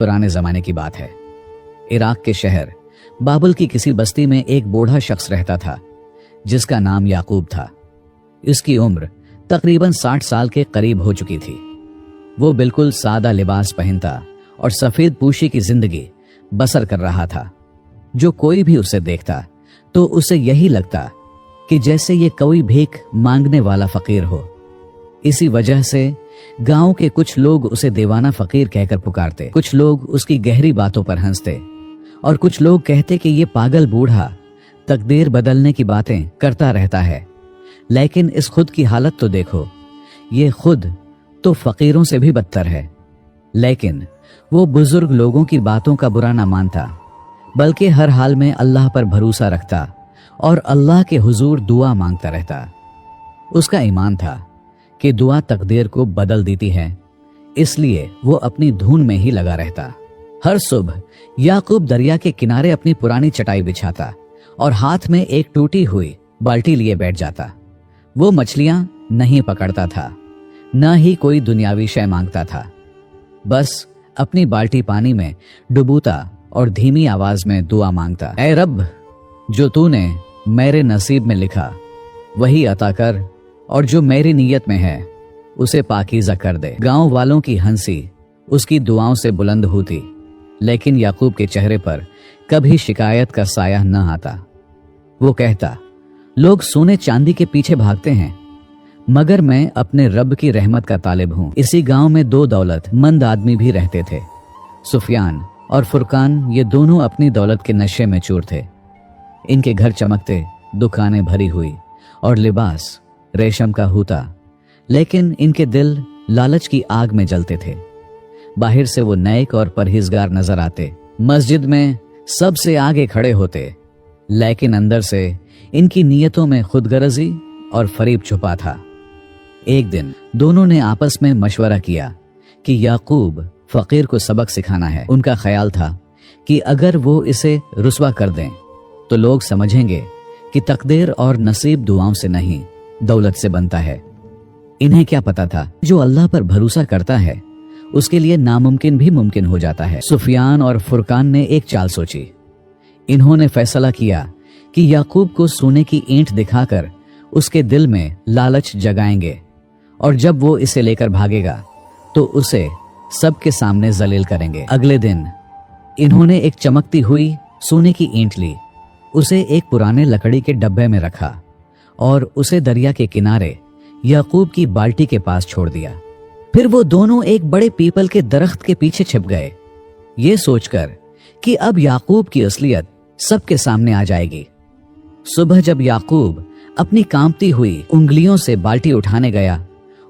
पुराने जमाने की बात है। इराक के शहर बाबुल की किसी बस्ती में एक बूढ़ा शख्स रहता था जिसका नाम याकूब था। इसकी उम्र तकरीबन 60 साल के करीब हो चुकी थी। वो बिल्कुल सादा लिबास पहनता और सफेद पूशी की जिंदगी बसर कर रहा था। जो कोई भी उसे देखता तो उसे यही लगता कि जैसे ये कोई भीख मांगने वाला फकीर हो। इसी वजह से गांव के कुछ लोग उसे दीवाना फकीर कहकर पुकारते, कुछ लोग उसकी गहरी बातों पर हंसते और कुछ लोग कहते कि ये पागल बूढ़ा तकदीर बदलने की बातें करता रहता है। लेकिन इस खुद की हालत तो देखो, ये खुद तो फकीरों से भी बदतर है। लेकिन वो बुजुर्ग लोगों की बातों का बुरा ना मानता, बल्कि हर हाल में अल्लाह पर भरोसा रखता और अल्लाह के हुजूर दुआ मांगता रहता। उसका ईमान था कि दुआ तकदीर को बदल देती है, इसलिए वो अपनी धुन में ही लगा रहता। हर सुबह याकूब दरिया के किनारे अपनी पुरानी चटाई बिछाता और हाथ में एक टूटी हुई बाल्टी लिए बैठ जाता। वो मछलियां नहीं पकड़ता था, न ही कोई दुनियावी शय मांगता था। बस अपनी बाल्टी पानी में डुबोता और धीमी आवाज में दुआ मांगता, ऐ रब, जो तूने मेरे नसीब में लिखा वही अता कर और जो मेरी नीयत में है उसे पाकीज़ा कर दे। गांव वालों की हंसी उसकी दुआओं से बुलंद होती, लेकिन याकूब के चेहरे पर कभी शिकायत का साया न आता। वो कहता, लोग सोने चांदी के पीछे भागते हैं, मगर मैं अपने रब की रहमत का तालिब हूं। इसी गांव में 2 दौलतमंद आदमी भी रहते थे। सुफियान और फुरकान, ये दोनों अपनी दौलत के नशे में चूर थे। इनके घर चमकते, दुकानें भरी हुई और लिबास रेशम का होता, लेकिन इनके दिल लालच की आग में जलते थे। बाहर से वो नेक और परहेजगार नजर आते, मस्जिद में सबसे आगे खड़े होते, लेकिन अंदर से इनकी नीयतों में खुदगर्जी और फरीब छुपा था। एक दिन दोनों ने आपस में मशवरा किया कि याकूब फकीर को सबक सिखाना है। उनका ख्याल था कि अगर वो इसे रुस्वा कर दें तो लोग समझेंगे कि तकदीर और नसीब दुआओं से नहीं, दौलत से बनता है। इन्हें क्या पता था, जो अल्लाह पर भरोसा करता है उसके लिए नामुमकिन भी मुमकिन हो जाता है। सुफियान और फुरकान ने एक चाल सोची। इन्होंने फैसला किया कि याकूब को सोने की ईंट दिखाकर उसके दिल में लालच जगाएंगे और जब वो इसे लेकर भागेगा तो उसे सबके सामने जलील करेंगे। अगले दिन इन्होंने एक चमकती हुई सोने की ईंट ली, उसे एक पुराने लकड़ी के डब्बे में रखा और उसे दरिया के किनारे याकूब की बाल्टी के पास छोड़ दिया। फिर वो दोनों एक बड़े पीपल के दरख्त के पीछे छिप गए, ये सोचकर कि अब याकूब की असलियत सबके सामने आ जाएगी। सुबह जब याकूब अपनी कांपती हुई उंगलियों से बाल्टी उठाने गया,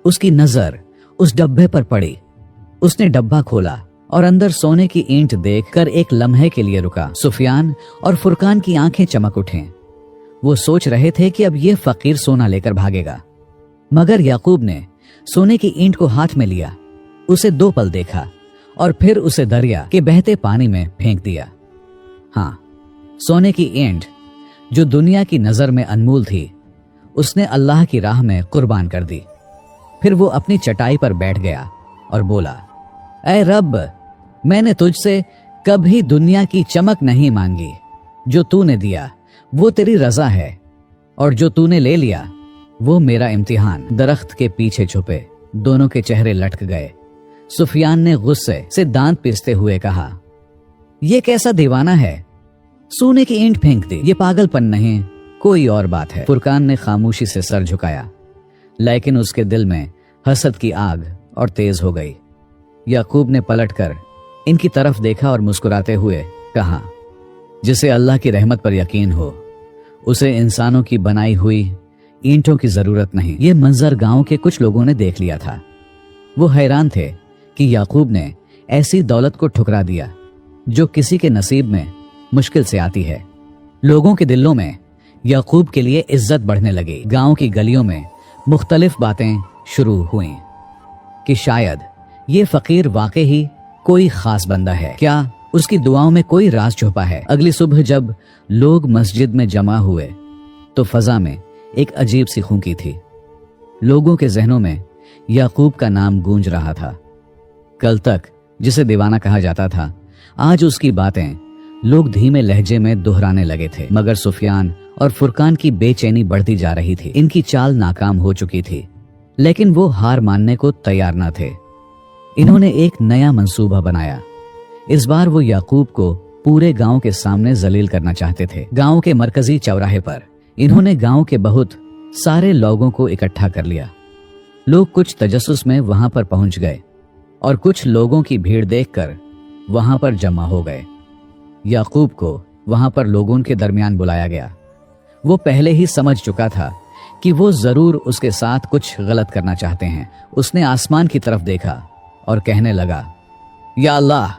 उसकी नजर उस डब्बे पर पड़ी। उसने डब्बा खोला और अंदर सोने की ईंट देखकर एक लम्हे के लिए रुका। सुफियान और फुरकान की आंखें चमक उठें। वो सोच रहे थे कि अब ये फकीर सोना लेकर भागेगा, मगर याकूब ने सोने की ईंट को हाथ में लिया, उसे 2 पल देखा और फिर उसे दरिया के बहते पानी में फेंक दिया। हाँ, सोने की ईंट जो दुनिया की नजर में अनमोल थी, उसने अल्लाह की राह में कुर्बान कर दी। फिर वो अपनी चटाई पर बैठ गया और बोला, ऐ रब, मैंने तुझसे कभी दुनिया की चमक नहीं मांगी। जो तूने दिया वो तेरी रजा है और जो तूने ले लिया वो मेरा इम्तिहान। दरख्त के पीछे छुपे दोनों के चेहरे लटक गए। सुफियान ने गुस्से से दांत पीसते हुए कहा, ये कैसा दीवाना है, सोने की ईंट फेंक दी, ये पागलपन नहीं, कोई और बात है। फुरकान ने खामोशी से सर झुकाया, लेकिन उसके दिल में हसद की आग और तेज हो गई। याकूब ने पलटकर इनकी तरफ देखा और मुस्कुराते हुए कहा, जिसे अल्लाह की रहमत पर यकीन हो उसे इंसानों की बनाई हुई ईंटों की जरूरत नहीं। ये मंजर गांव के कुछ लोगों ने देख लिया था। वो हैरान थे कि याकूब ने ऐसी दौलत को ठुकरा दिया जो किसी के नसीब में मुश्किल से आती है। लोगों के दिलों में याकूब के लिए इज्जत बढ़ने लगी। गांव की गलियों में मुख्तलिफ बातें शुरू हुई कि शायद ये फकीर वाकई ही कोई खास बंदा है, क्या उसकी दुआओं में कोई राज छुपा है। अगली सुबह जब लोग मस्जिद में जमा हुए तो फजा में एक अजीब सी खूंकी थी। लोगों के जहनों में याकूब का नाम गूंज रहा था। कल तक जिसे दीवाना कहा जाता था, आज उसकी बातें लोग धीमे लहजे में दोहराने लगे थे। मगर सुफियान और फुरकान की बेचैनी बढ़ती जा रही थी। इनकी चाल नाकाम हो चुकी थी, लेकिन वो हार मानने को तैयार न थे। इन्होंने एक नया मंसूबा बनाया। इस बार वो याकूब को पूरे गांव के सामने जलील करना चाहते थे। गांव के मरकजी चौराहे पर इन्होंने गांव के बहुत सारे लोगों को इकट्ठा कर लिया। लोग कुछ तजस्सुस में वहां पर पहुंच गए और कुछ लोगों की भीड़ देखकर वहां पर जमा हो गए। याकूब को वहां पर लोगों के दरमियान बुलाया गया। वो पहले ही समझ चुका था कि वो जरूर उसके साथ कुछ गलत करना चाहते हैं। उसने आसमान की तरफ देखा और कहने लगा, या अल्लाह,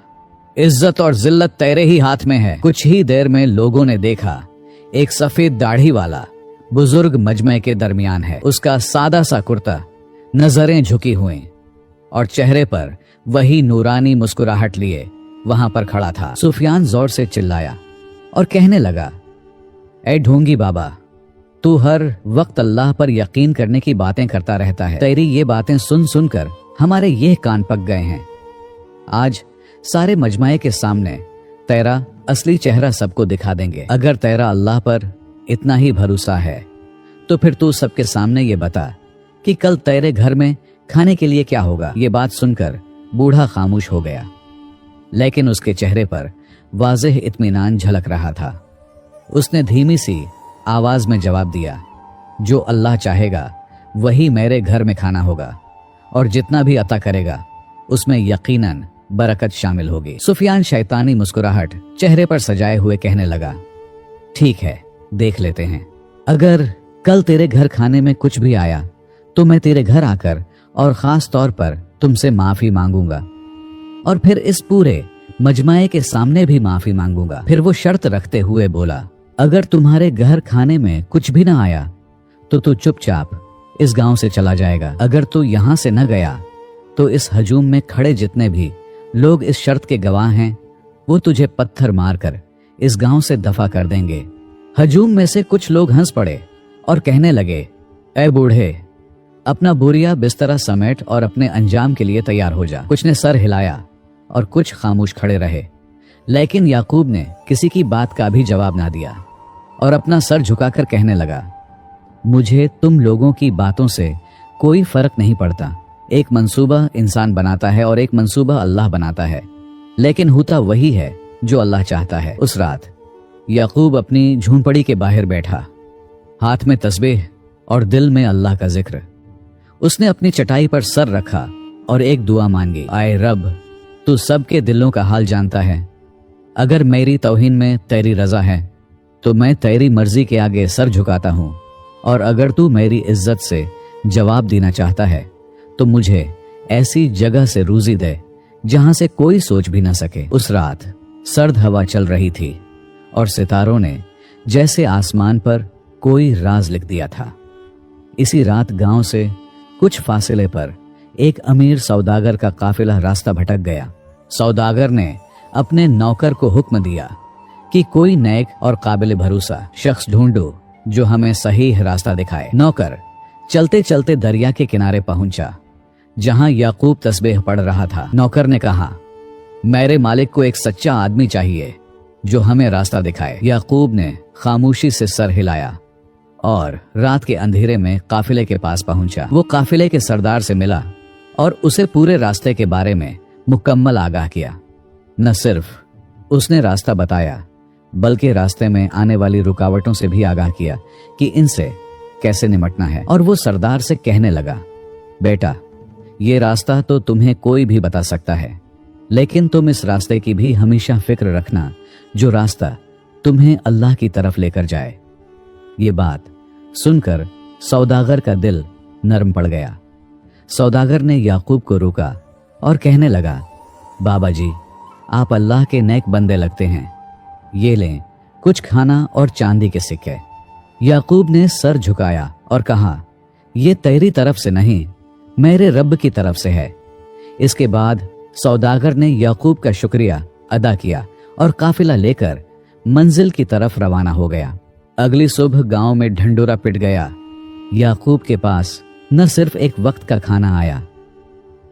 इज्जत और जिल्लत तेरे ही हाथ में है। कुछ ही देर में लोगों ने देखा एक सफेद दाढ़ी वाला बुजुर्ग मजमे के दरमियान है। उसका सादा सा कुर्ता, नजरें झुकी हुई और चेहरे पर वही नूरानी मुस्कुराहट लिए वहां पर खड़ा था। सुफियान जोर से चिल्लाया और कहने लगा, ऐ ढोंगी बाबा, तू हर वक्त अल्लाह पर यकीन करने की बातें करता रहता है। तेरी ये बातें सुन सुनकर हमारे ये कान पक गए हैं। आज सारे मजमाए के सामने तेरा असली चेहरा सबको दिखा देंगे। अगर तेरा अल्लाह पर इतना ही भरोसा है तो फिर तू सबके सामने ये बता कि कल तेरे घर में खाने के लिए क्या होगा। ये बात सुनकर बूढ़ा खामोश हो गया, लेकिन उसके चेहरे पर वाज़ेह इत्मीनान झलक रहा था। उसने धीमी सी आवाज में जवाब दिया, जो अल्लाह चाहेगा वही मेरे घर में खाना होगा और जितना भी अता करेगा उसमें यकीनन बरकत शामिल होगी। सुफियान शैतानी मुस्कुराहट चेहरे पर सजाए हुए कहने लगा, ठीक है, देख लेते हैं। अगर कल तेरे घर खाने में कुछ भी आया तो मैं तेरे घर आकर और खास तौर पर तुमसे माफी मांगूंगा और फिर इस पूरे मजमाए के सामने भी माफी मांगूंगा। फिर वो शर्त रखते हुए बोला, अगर तुम्हारे घर खाने में कुछ भी ना आया तो तू चुपचाप इस गांव से चला जाएगा। अगर तू यहां से न गया तो इस हजूम में खड़े जितने भी लोग इस शर्त के गवाह हैं वो तुझे पत्थर मारकर इस गांव से दफा कर देंगे। हजूम में से कुछ लोग हंस पड़े और कहने लगे, ऐ बूढ़े, अपना बोरिया बिस्तरा समेट और अपने अंजाम के लिए तैयार हो जा। कुछ ने सर हिलाया और कुछ खामोश खड़े रहे, लेकिन याकूब ने किसी की बात का भी जवाब ना दिया और अपना सर झुकाकर कहने लगा, मुझे तुम लोगों की बातों से कोई फर्क नहीं पड़ता। एक मंसूबा इंसान बनाता है और एक मंसूबा अल्लाह बनाता है, लेकिन होता वही है जो अल्लाह चाहता है। उस रात याकूब अपनी झूंपड़ी के बाहर बैठा, हाथ में तस्बीह और दिल में अल्लाह का जिक्र। उसने अपनी चटाई पर सर रखा और एक दुआ मांगी, आए रब, तू सबके दिलों का हाल जानता है। अगर मेरी तौहीन में तेरी रजा है तो मैं तेरी मर्जी के आगे सर झुकाता हूँ, और अगर तू मेरी इज्जत से जवाब देना चाहता है तो मुझे ऐसी जगह से रूजी दे जहां से कोई सोच भी न सके। उस रात सर्द हवा चल रही थी और सितारों ने जैसे आसमान पर कोई राज लिख दिया था। इसी रात गांव से कुछ फासले पर एक अमीर सौदागर का काफिला रास्ता भटक गया। सौदागर ने अपने नौकर को हुक्म दिया कि कोई नेक और काबिल भरोसा शख्स ढूंढो जो हमें सही रास्ता दिखाए। नौकर चलते चलते दरिया के किनारे पहुंचा जहां याकूब तस्बीह पढ़ रहा था। नौकर ने कहा, मेरे मालिक को एक सच्चा आदमी चाहिए जो हमें रास्ता दिखाए। याकूब ने खामोशी से सर हिलाया और रात के अंधेरे में काफिले के पास पहुंचा। वो काफिले के सरदार से मिला और उसे पूरे रास्ते के बारे में मुकम्मल आगाह किया। न सिर्फ उसने रास्ता बताया बल्कि रास्ते में आने वाली रुकावटों से भी आगाह किया कि इनसे कैसे निमटना है। और वो सरदार से कहने लगा, बेटा, ये रास्ता तो तुम्हें कोई भी बता सकता है, लेकिन तुम इस रास्ते की भी हमेशा फिक्र रखना जो रास्ता तुम्हें अल्लाह की तरफ लेकर जाए। ये बात सुनकर सौदागर का दिल नरम पड़ गया। सौदागर ने याकूब को रोका और कहने लगा, बाबा जी, आप अल्लाह के नेक बंदे लगते हैं, ये लें कुछ खाना और चांदी के सिक्के। याकूब ने सर झुकाया और कहा, ये तेरी तरफ से नहीं, मेरे रब की तरफ से है। इसके बाद सौदागर ने याकूब का शुक्रिया अदा किया और काफिला लेकर मंजिल की तरफ रवाना हो गया। अगली सुबह गांव में ढंडोरा पिट गया। याकूब के पास न सिर्फ एक वक्त का खाना आया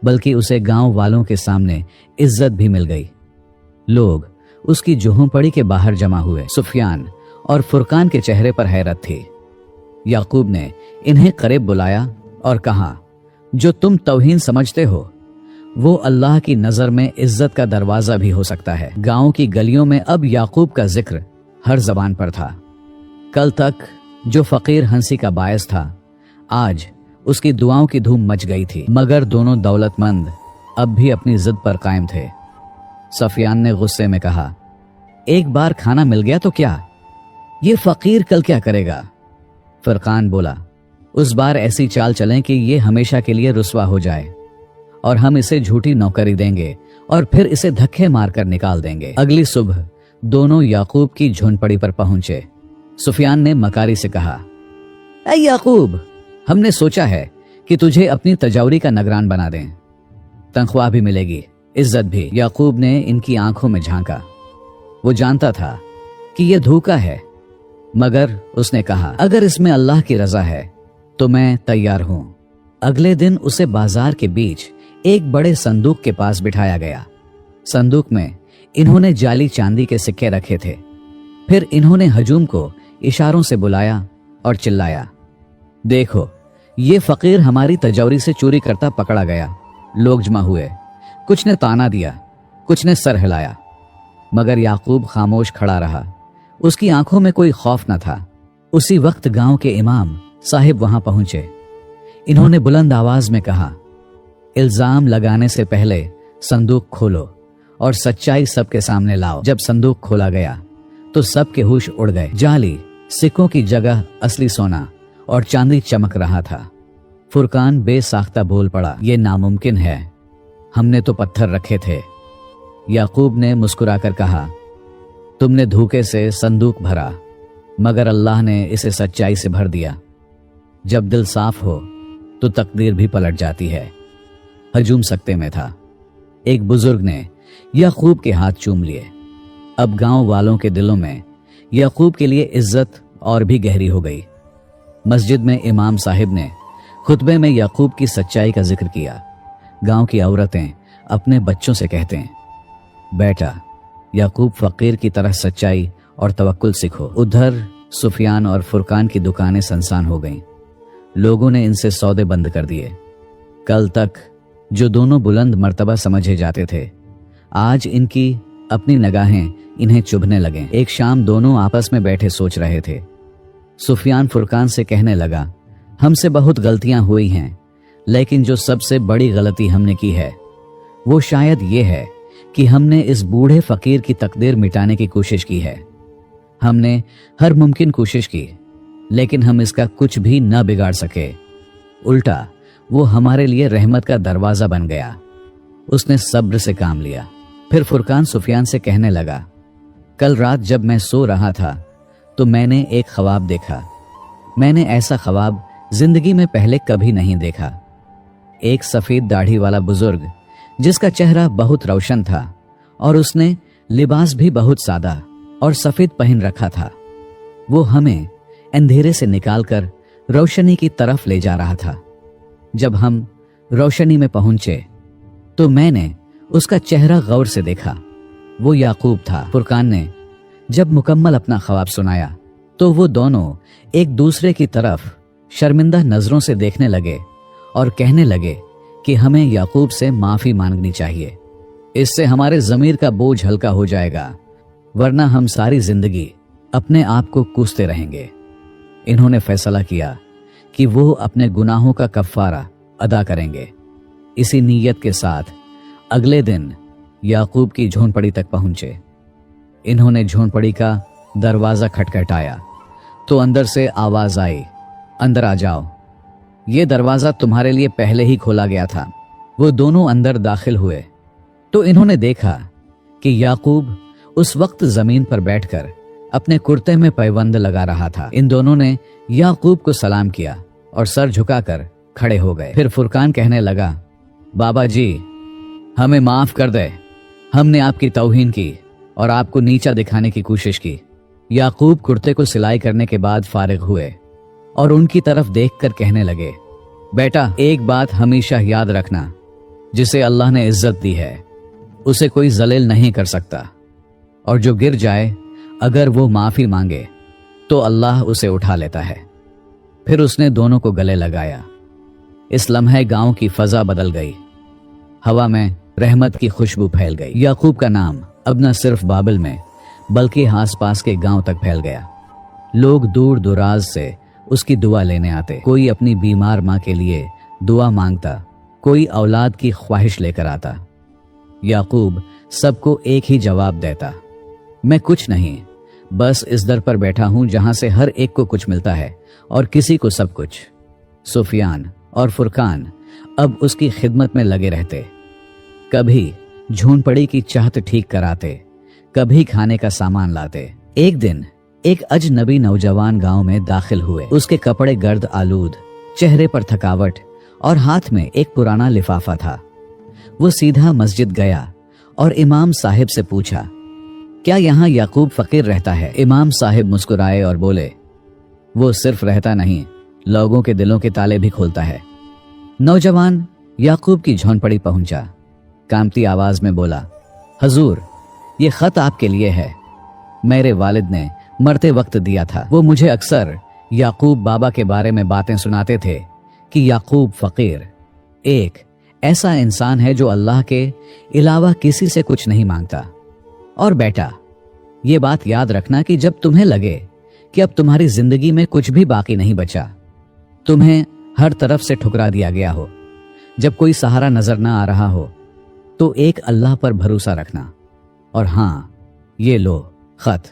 बल्कि उसे गांव वालों के सामने इज्जत भी मिल गई। लोग उसकी झोंपड़ी के बाहर जमा हुए। सुफियान और फुरकान के चेहरे पर हैरत थी। याकूब ने इन्हें करीब बुलाया और कहा, जो तुम तौहीन समझते हो वो अल्लाह की नजर में इज्जत का दरवाजा भी हो सकता है। गांव की गलियों में अब याकूब का जिक्र हर जबान पर था। कल तक जो फकीर हंसी का बायस था, आज उसकी दुआओं की धूम मच गई थी। मगर दोनों दौलतमंद अब भी अपनी जिद पर कायम थे। सफियान ने गुस्से में कहा, एक बार खाना मिल गया तो क्या, ये फकीर कल क्या करेगा? फुरकान बोला, उस बार ऐसी चाल चलें कि ये हमेशा के लिए रुसवा हो जाए और हम इसे झूठी नौकरी देंगे और फिर इसे धक्के मारकर निकाल देंगे। अगली सुबह दोनों याकूब की झोंपड़ी पर पहुंचे। सुफियान ने मकारी से कहा, ऐ याकूब, हमने सोचा है कि तुझे अपनी तजावरी का निगरान बना दें, तनख्वाह भी मिलेगी, इज्जत भी। याकूब ने इनकी आंखों में झांका। वो जानता था कि यह धोखा है, मगर उसने कहा, अगर इसमें अल्लाह की रजा है तो मैं तैयार हूं। अगले दिन उसे बाजार के बीच एक बड़े संदूक के पास बिठाया गया। संदूक में इन्होंने जाली चांदी के सिक्के रखे थे। फिर इन्होंने हजूम को इशारों से बुलाया और चिल्लाया, देखो, ये फकीर हमारी तजौरी से चोरी करता पकड़ा गया। लोग जमा हुए। कुछ ने ताना दिया, कुछ ने सर हिलाया, मगर याकूब खामोश खड़ा रहा। उसकी आंखों में कोई खौफ न था। उसी वक्त गांव के इमाम साहिब वहां पहुंचे। इन्होंने बुलंद आवाज में कहा, इल्जाम लगाने से पहले संदूक खोलो और सच्चाई सबके सामने लाओ। जब संदूक खोला गया तो सबके होश उड़ गए। जाली सिक्कों की जगह असली सोना और चांदी चमक रहा था। फुरकान बेसाख्ता बोल पड़ा, यह नामुमकिन है, हमने तो पत्थर रखे थे। याकूब ने मुस्कुराकर कहा, तुमने धोखे से संदूक भरा, मगर अल्लाह ने इसे सच्चाई से भर दिया। जब दिल साफ हो तो तकदीर भी पलट जाती है। हजूम सकते में था। एक बुजुर्ग ने याकूब के हाथ चूम लिए। अब गांव वालों के दिलों में याकूब के लिए इज्जत और भी गहरी हो गई। मस्जिद में इमाम साहिब ने खुतबे में याकूब की सच्चाई का जिक्र किया। गांव की औरतें अपने बच्चों से कहते हैं, बेटा, याकूब फकीर की तरह सच्चाई और तवक्कुल सीखो। उधर सुफियान और फुरकान की दुकानें सनसान हो गईं। लोगों ने इनसे सौदे बंद कर दिए। कल तक जो दोनों बुलंद मर्तबा समझे जाते थे, आज इनकी अपनी निगाहें इन्हें चुभने लगे। एक शाम दोनों आपस में बैठे सोच रहे थे। सुफियान फुरकान से कहने लगा, हमसे बहुत गलतियां हुई हैं, लेकिन जो सबसे बड़ी गलती हमने की है वो शायद ये है कि हमने इस बूढ़े फकीर की तकदीर मिटाने की कोशिश की है। हमने हर मुमकिन कोशिश की, लेकिन हम इसका कुछ भी न बिगाड़ सके। उल्टा वो हमारे लिए रहमत का दरवाजा बन गया। उसने सब्र से काम लिया। फिर फुरकान सुफियान से कहने लगा, कल रात जब मैं सो रहा था तो मैंने एक ख्वाब देखा। मैंने ऐसा ख्वाब जिंदगी में पहले कभी नहीं देखा। एक सफेद दाढ़ी वाला बुजुर्ग जिसका चेहरा बहुत रोशन था और उसने लिबास भी बहुत सादा और सफेद पहन रखा था, वो हमें अंधेरे से निकालकर रोशनी की तरफ ले जा रहा था। जब हम रोशनी में पहुंचे तो मैंने उसका चेहरा गौर से देखा। वो याकूब था। फुरकान ने जब मुकम्मल अपना ख्वाब सुनाया तो वो दोनों एक दूसरे की तरफ शर्मिंदा नजरों से देखने लगे और कहने लगे कि हमें याकूब से माफी मांगनी चाहिए। इससे हमारे जमीर का बोझ हल्का हो जाएगा, वरना हम सारी जिंदगी अपने आप को कोसते रहेंगे। इन्होंने फैसला किया कि वो अपने गुनाहों का कफ्फारा अदा करेंगे। इसी नीयत के साथ अगले दिन याकूब की झोंपड़ी तक पहुंचे। इन्होंने झोंपड़ी का दरवाजा खटखटाया तो अंदर से आवाज आई, अंदर आ जाओ, ये दरवाजा तुम्हारे लिए पहले ही खोला गया था। वो दोनों अंदर दाखिल हुए तो इन्होंने देखा कि याकूब उस वक्त जमीन पर बैठकर अपने कुर्ते में पैबंद लगा रहा था। इन दोनों ने याकूब को सलाम किया और सर झुकाकर खड़े हो गए। फिर फुरकान कहने लगा, बाबा जी, हमें माफ कर दे, हमने आपकी तौहीन की और आपको नीचा दिखाने की कोशिश की। याकूब कुर्ते को सिलाई करने के बाद फारिग हुए और उनकी तरफ देखकर कहने लगे, बेटा, एक बात हमेशा याद रखना, जिसे अल्लाह ने इज्जत दी है उसे कोई जलील नहीं कर सकता, और जो गिर जाए अगर वो माफी मांगे तो अल्लाह उसे उठा लेता है। फिर उसने दोनों को गले लगाया। इस लम्हे गांव की फजा बदल गई, हवा में रहमत की खुशबू फैल गई। याकूब का नाम अब न सिर्फ बाबिल में बल्कि आसपास के गांव तक फैल गया। लोग दूर दराज से उसकी दुआ लेने आते। कोई अपनी बीमार मां के लिए दुआ मांगता, कोई औलाद की ख्वाहिश लेकर आता। याकूब सबको एक ही जवाब देता, मैं कुछ नहीं, बस इस दर पर बैठा हूं जहां से हर एक को कुछ मिलता है और किसी को सब कुछ। सुफियान और फुरकान अब उसकी खिदमत में लगे रहते, कभी झूनपड़ी की चाहत ठीक कराते, कभी खाने का सामान लाते। एक दिन एक अजनबी नौजवान गांव में दाखिल हुए। उसके कपड़े गर्द आलूद, चेहरे पर थकावट और हाथ में एक पुराना लिफाफा था। वो सीधा मस्जिद गया और इमाम साहिब से पूछा, क्या यहाँ याकूब फकीर रहता है? इमाम साहिब मुस्कुराए और बोले, वो सिर्फ रहता नहीं, लोगों के दिलों के ताले भी खोलता है। नौजवान याकूब की झोंपड़ी पहुंचा, कांपती आवाज में बोला, हजूर, ये खत आपके लिए है, मेरे वालिद ने मरते वक्त दिया था। वो मुझे अक्सर याकूब बाबा के बारे में बातें सुनाते थे कि याकूब फकीर एक ऐसा इंसान है जो अल्लाह के अलावा किसी से कुछ नहीं मांगता। और बेटा, ये बात याद रखना कि जब तुम्हें लगे कि अब तुम्हारी जिंदगी में कुछ भी बाकी नहीं बचा, तुम्हें हर तरफ से ठुकरा दिया गया हो, जब कोई सहारा नजर ना आ रहा हो, तो एक अल्लाह पर भरोसा रखना। और हां, ये लो खत,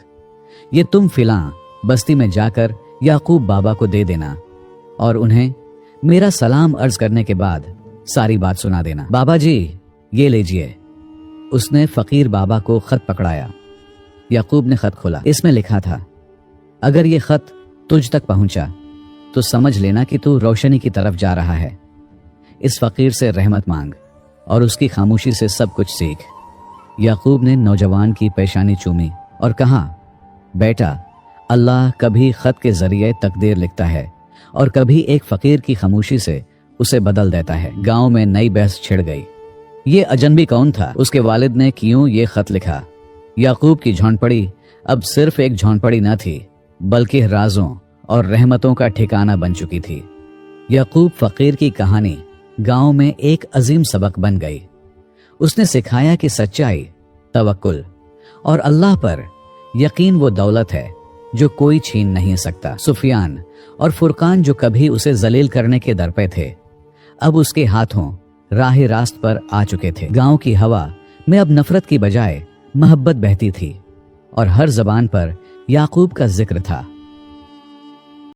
ये तुम फिलां बस्ती में जाकर याकूब बाबा को दे देना और उन्हें मेरा सलाम अर्ज करने के बाद सारी बात सुना देना। बाबा जी, ये लीजिए। उसने फकीर बाबा को खत पकड़ाया। याकूब ने खत खोला। इसमें लिखा था, अगर ये खत तुझ तक पहुंचा तो समझ लेना कि तू रोशनी की तरफ जा रहा है। इस फकीर से रहमत मांग और उसकी खामोशी से सब कुछ सीख। याकूब ने नौजवान की पेशानी चूमी और कहा, बेटा, अल्लाह कभी खत के जरिए तकदीर लिखता है और कभी एक फकीर की खामोशी से उसे बदल देता है। गांव में नई बहस छिड़ गई। ये अजनबी कौन था? उसके वालिद ने क्यों ये खत लिखा? याकूब की झोंपड़ी अब सिर्फ एक झोंपड़ी न थी, बल्कि राजों और रहमतों का ठिकाना बन चुकी थी। याकूब फकीर की कहानी गांव में एक अजीम सबक बन गई। उसने सिखाया कि सच्चाई, तवक्कुल और अल्लाह पर यकीन वो दौलत है जो कोई छीन नहीं सकता। सुफियान और फुरकान जो कभी उसे जलील करने के दर पे थे, अब उसके हाथों राह रास्त पर आ चुके थे। गांव की हवा में अब नफरत की बजाय मोहब्बत बहती थी और हर जबान पर याकूब का जिक्र था।